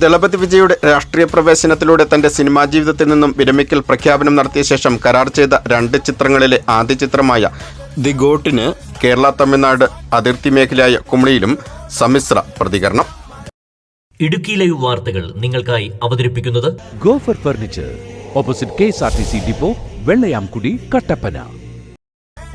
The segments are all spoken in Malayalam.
ദളപതി വിജയുടെ രാഷ്ട്രീയ പ്രവേശനത്തിലൂടെ തന്റെ സിനിമാ ജീവിതത്തിൽ നിന്നും വിരമിക്കൽ പ്രഖ്യാപനം നടത്തിയ ശേഷം കരാർ ചെയ്ത 2 ചിത്രങ്ങളിലെ ആദ്യ ചിത്രമായ ദി ഗോട്ടിന് കേരള തമിഴ്നാട് അതിർത്തി മേഖലയായ കുമളിയിലും സമ്മിശ്ര പ്രതികരണം. ഇടുക്കി ലൈവ് വാർത്തകൾ നിങ്ങൾക്കായി അവതരിപ്പിക്കുന്നത് gopher furniture, opposite KSRTC depot, Vellayamkudi, Kattappana.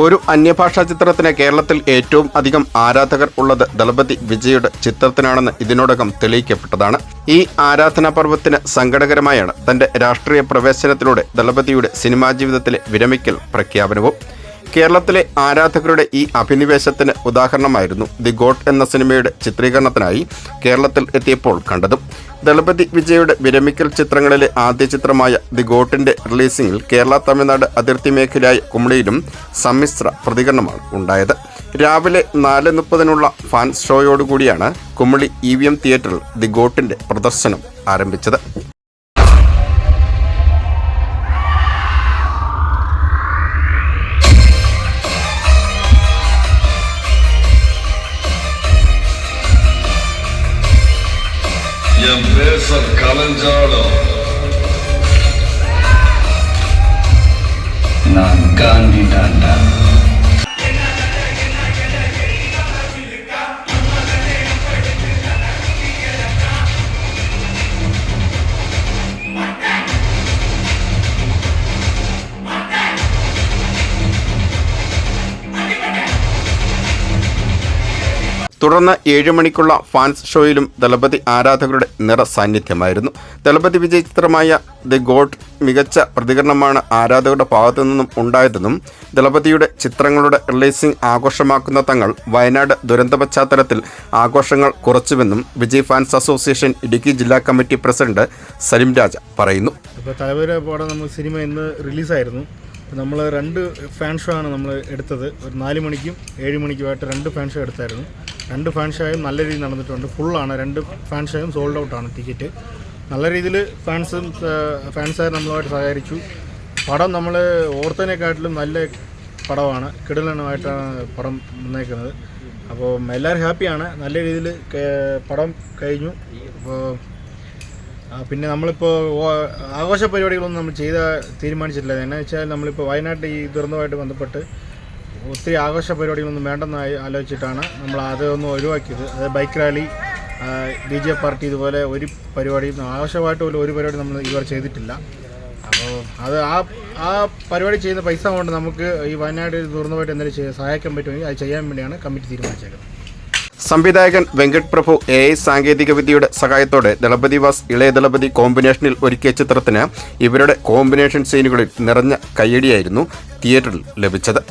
ഒരു അന്യഭാഷാ ചിത്രത്തിന് കേരളത്തിൽ ഏറ്റവും അധികം ആരാധകർ ഉള്ളത് ദളപതി വിജയുടെ ചിത്രത്തിനാണെന്ന് ഇതിനോടകം തെളിയിക്കപ്പെട്ടതാണ്. ഈ ആരാധനാ പർവ്വത്തിന് സങ്കടകരമായാണ് തന്റെ രാഷ്ട്രീയ പ്രവേശനത്തിലൂടെ ദളപതിയുടെ സിനിമാ ജീവിതത്തിലെ വിരമിക്കൽ പ്രഖ്യാപനവും. കേരളത്തിലെ ആരാധകരുടെ ഈ അഭിനിവേശത്തിന് ഉദാഹരണമായിരുന്നു ദി ഗോട്ട് എന്ന സിനിമയുടെ ചിത്രീകരണത്തിനായി കേരളത്തിൽ എത്തിയപ്പോൾ കണ്ടതും. ദളപതി വിജയുടെ വിരമിക്കൽ ചിത്രങ്ങളിലെ ആദ്യ ചിത്രമായ ദി ഗോട്ടിന്റെ റിലീസിംഗിൽ കേരള തമിഴ്നാട് അതിർത്തി മേഖലയായ കുമളിയിലും സമ്മിശ്ര പ്രതികരണമാണ് ഉണ്ടായത്. രാവിലെ 4:30 ഫാൻസ് ഷോയോടുകൂടിയാണ് കുമളി EVM തിയേറ്ററിൽ ദി ഗോട്ടിന്റെ പ്രദർശനം ആരംഭിച്ചത്. என் பேச கலஞ்சாலும் நான் காந்தி தாண்டா. തുടർന്ന് 7 മണിക്കുള്ള ഫാൻസ് ഷോയിലും ദളപതി ആരാധകരുടെ നിറസാന്നിധ്യമായിരുന്നു. ദളപതി വിജയ് ചിത്രമായ ദി ഗോട്ട് മികച്ച പ്രതികരണമാണ് ആരാധകരുടെ ഭാഗത്തു നിന്നും ഉണ്ടായതെന്നും ദളപതിയുടെ ചിത്രങ്ങളുടെ റിലീസിംഗ് ആഘോഷമാക്കുന്ന തങ്ങൾ വയനാട് ദുരന്ത പശ്ചാത്തലത്തിൽ ആഘോഷങ്ങൾ കുറച്ചുവെന്നും വിജയ് ഫാൻസ് അസോസിയേഷൻ ഇടുക്കി ജില്ലാ കമ്മിറ്റി പ്രസിഡന്റ് സലിം രാജ പറയുന്നു. ഇപ്പോൾ തലവര പടം നമ്മൾ സിനിമ ഇന്ന് റിലീസായിരുന്നു. നമ്മൾ 2 ഫാൻ ഷോ ആണ് നമ്മൾ എടുത്തത്. ഒരു 4 മണിക്കും 7 മണിക്കുമായിട്ട് 2 ഫാൻ ഷോ എടുത്തായിരുന്നു. 2 ഫാൻ ഷോയും നല്ല രീതിയിൽ നടന്നിട്ടുണ്ട്. ഫുള്ളാണ്. 2 ഫാൻ ഷോയും സോൾഡ് ഔട്ടാണ് ടിക്കറ്റ്. നല്ല രീതിയിൽ ഫാൻസുകാർ നമ്മളുമായിട്ട് സഹകരിച്ചു. പടം നമ്മൾ ഓർത്തതിനെക്കാട്ടിലും നല്ല പടമാണ്. കിടിലമായിട്ടാണ് പടം വന്നേക്കുന്നത്. അപ്പോൾ എല്ലാവരും ഹാപ്പിയാണ്. നല്ല രീതിയിൽ പടം കഴിഞ്ഞു. അപ്പോൾ പിന്നെ നമ്മളിപ്പോൾ ആഘോഷ പരിപാടികളൊന്നും നമ്മൾ തീരുമാനിച്ചിട്ടില്ല. എന്നാ വെച്ചാൽ നമ്മളിപ്പോൾ വയനാട്ടിൽ ഈ ദുരന്തമായിട്ട് ബന്ധപ്പെട്ട് ഒത്തിരി ആഘോഷ പരിപാടികളൊന്നും വേണ്ടെന്ന് ആലോചിച്ചിട്ടാണ് നമ്മൾ അതൊന്നും ഒഴിവാക്കിയത്. അതായത് ബൈക്ക് റാലി, DJ പാർട്ടി, ഇതുപോലെ ഒരു പരിപാടിയും ആഘോഷമായിട്ട് പോലും ഒരു പരിപാടി നമ്മൾ ഇതുവരെ ചെയ്തിട്ടില്ല. അപ്പോൾ അത് ആ പരിപാടി ചെയ്യുന്ന പൈസ കൊണ്ട് നമുക്ക് ഈ വയനാട് ദുരന്തമായിട്ട് എന്തെങ്കിലും സഹായിക്കാൻ പറ്റുമെങ്കിൽ അത് ചെയ്യാൻ വേണ്ടിയാണ് കമ്മിറ്റി തീരുമാനിച്ചേക്കുന്നത്. സംവിധായകൻ വെങ്കട് പ്രഭു AI സാങ്കേതികവിദ്യയുടെ സഹായത്തോടെ ദളപതി വാസ് ഇളയ ദളപതി കോമ്പിനേഷനിൽ ഒരുക്കിയ ചിത്രത്തിന് ഇവരുടെ കോമ്പിനേഷൻ സീനുകളിൽ നിറഞ്ഞ കയ്യടിയായിരുന്നു തിയേറ്ററിൽ ലഭിച്ചത്.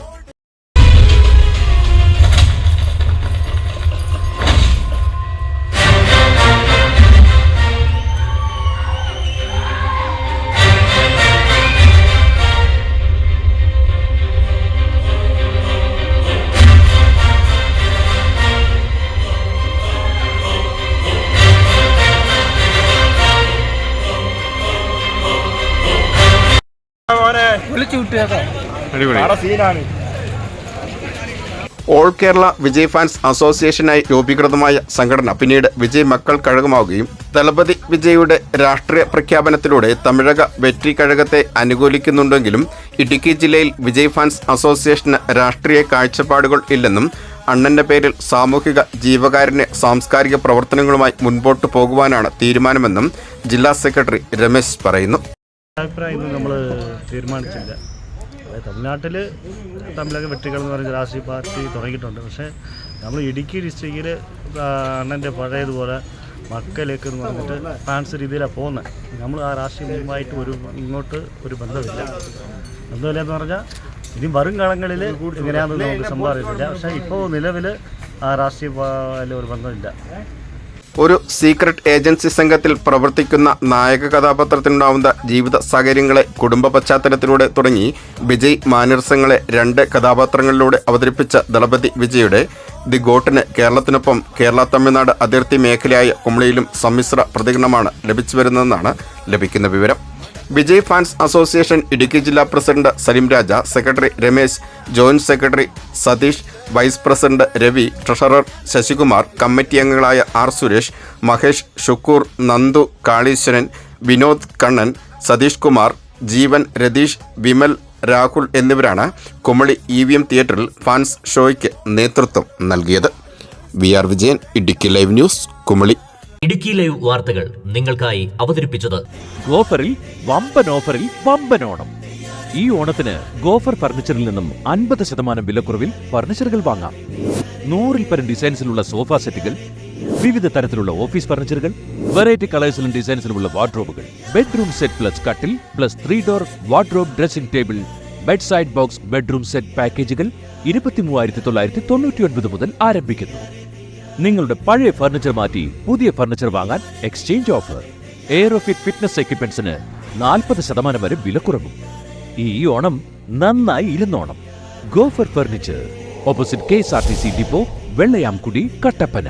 ഓൾ കേരള വിജയ് ഫാൻസ് അസോസിയേഷനായി രൂപീകൃതമായ സംഘടന പിന്നീട് വിജയ് മക്കൾ കഴകമാവുകയും ദളപതി വിജയുടെ രാഷ്ട്രീയ പ്രഖ്യാപനത്തിലൂടെ തമിഴക വെട്രി കഴകത്തെ അനുകൂലിക്കുന്നുണ്ടെങ്കിലും ഇടുക്കി ജില്ലയിൽ വിജയ് ഫാൻസ് അസോസിയേഷന് രാഷ്ട്രീയ കാഴ്ചപ്പാടുകൾ ഇല്ലെന്നും അണ്ണന്റെ പേരിൽ സാമൂഹിക ജീവകാരുണ്യ സാംസ്കാരിക പ്രവർത്തനങ്ങളുമായി മുൻപോട്ട് പോകുവാനാണ് തീരുമാനമെന്നും ജില്ലാ സെക്രട്ടറി രമേശ് പറയുന്നു. അഭിപ്രായം ഇന്ന് നമ്മൾ തീരുമാനിച്ചില്ല. തമിഴ്നാട്ടിൽ തമിഴക വെട്ടികൾ എന്ന് പറയുന്ന രാഷ്ട്രീയ പാർട്ടി തുടങ്ങിയിട്ടുണ്ട്. പക്ഷേ നമ്മൾ ഇടുക്കി ഡിസ്ട്രിക്റ്റിൽ അണ്ണൻ്റെ പഴയതുപോലെ മക്കളിലേക്ക് എന്ന് പറഞ്ഞിട്ട് ഫാൻസ് രീതിയിലാണ് പോകുന്നത്. നമ്മൾ ആ രാഷ്ട്രീയവുമായിട്ട് ഇങ്ങോട്ട് ഒരു ബന്ധമില്ല എന്ന് പറഞ്ഞാൽ ഇനി വരും കാലങ്ങളിൽ എങ്ങനെയാണെന്ന് നമുക്ക് സംഭവിച്ചില്ല. പക്ഷേ ഇപ്പോൾ നിലവിൽ ആ രാഷ്ട്രീയ ഒരു ബന്ധമില്ല. ഒരു സീക്രട്ട് ഏജൻസി സംഘത്തിൽ പ്രവർത്തിക്കുന്ന നായക കഥാപാത്രത്തിനുണ്ടാവുന്ന ജീവിത സാഹചര്യങ്ങളെ കുടുംബ പശ്ചാത്തലത്തിലൂടെ തുടങ്ങി വിജയ് മാനരസങ്ങളെ 2 കഥാപാത്രങ്ങളിലൂടെ അവതരിപ്പിച്ച ദളപതി വിജയുടെ ദി ഗോട്ടിന് കേരളത്തിനൊപ്പം കേരള തമിഴ്നാട് അതിർത്തി മേഖലയായ കുമളിയിലും സമ്മിശ്ര പ്രതികരണമാണ് ലഭിച്ചു വരുന്നതെന്നാണ് ലഭിക്കുന്ന വിവരം. വിജയ് ഫാൻസ് അസോസിയേഷൻ ഇടുക്കി ജില്ലാ president Salim Raja, secretary Ramesh, joint secretary Satheesh, vice president Ravi, treasurer Sasikumar, committee അംഗങ്ങളായ ആർ സുരേഷ്, മഹേഷ്, ഷുക്കൂർ, നന്ദു, കാളീശ്വരൻ, വിനോദ് കണ്ണൻ, സതീഷ് കുമാർ, ജീവൻ, രതീഷ്, വിമൽ, രാഹുൽ എന്നിവരാണ് കുമളി EVM തിയേറ്ററിൽ ഫാൻസ് ഷോയ്ക്ക് നേതൃത്വം നൽകിയത്. VR Vijayan, Idukki live news, Kumily. Idukki live വാർത്തകൾ നിങ്ങൾക്കായി അവതരിപ്പിച്ചത് ഗോഫറിൽ വമ്പൻ ഓഫറിൽ വമ്പൻ ഓണം. ഈ ഓണത്തിന് ഗോഫർ ഫർണിച്ചറിൽ നിന്നും 50% വിലക്കുറവിൽ ഫർണിച്ചറുകൾ വാങ്ങാം. 100-ൽ പരം ഡിസൈൻസിലുള്ള സോഫ സെറ്റുകൾ, വിവിധ തരത്തിലുള്ള ഓഫീസ് ഫർണിച്ചറുകൾ, വെറൈറ്റി കളേഴ്സിലും ഡിസൈൻസിലുമുള്ള വാർഡ്രോബുകൾ, ബെഡ്റൂം സെറ്റ് പ്ലസ് കട്ടിൽ plus 3 door wardrobe dressing table, bed side box bedroom set പാക്കേജുകൾ 23,999 മുതൽ ആരംഭിക്കുന്നു. നിങ്ങളുടെ പഴയ ഫർണിച്ചർ മാറ്റി പുതിയ ഫർണിച്ചർ വാങ്ങാൻ എക്സ്ചേഞ്ച് ഓഫർ. എയറോഫിറ്റ് ഫിറ്റ്നസ് എക്യുപ്മെന്റ്സിന് 40% വരെ വിലക്കുറവും. ഈ ഓണം നന്നായി ഇരുന്നോണം. Gofer furniture, opposite KSRTC depot, Vellayamkudi, Kattappana.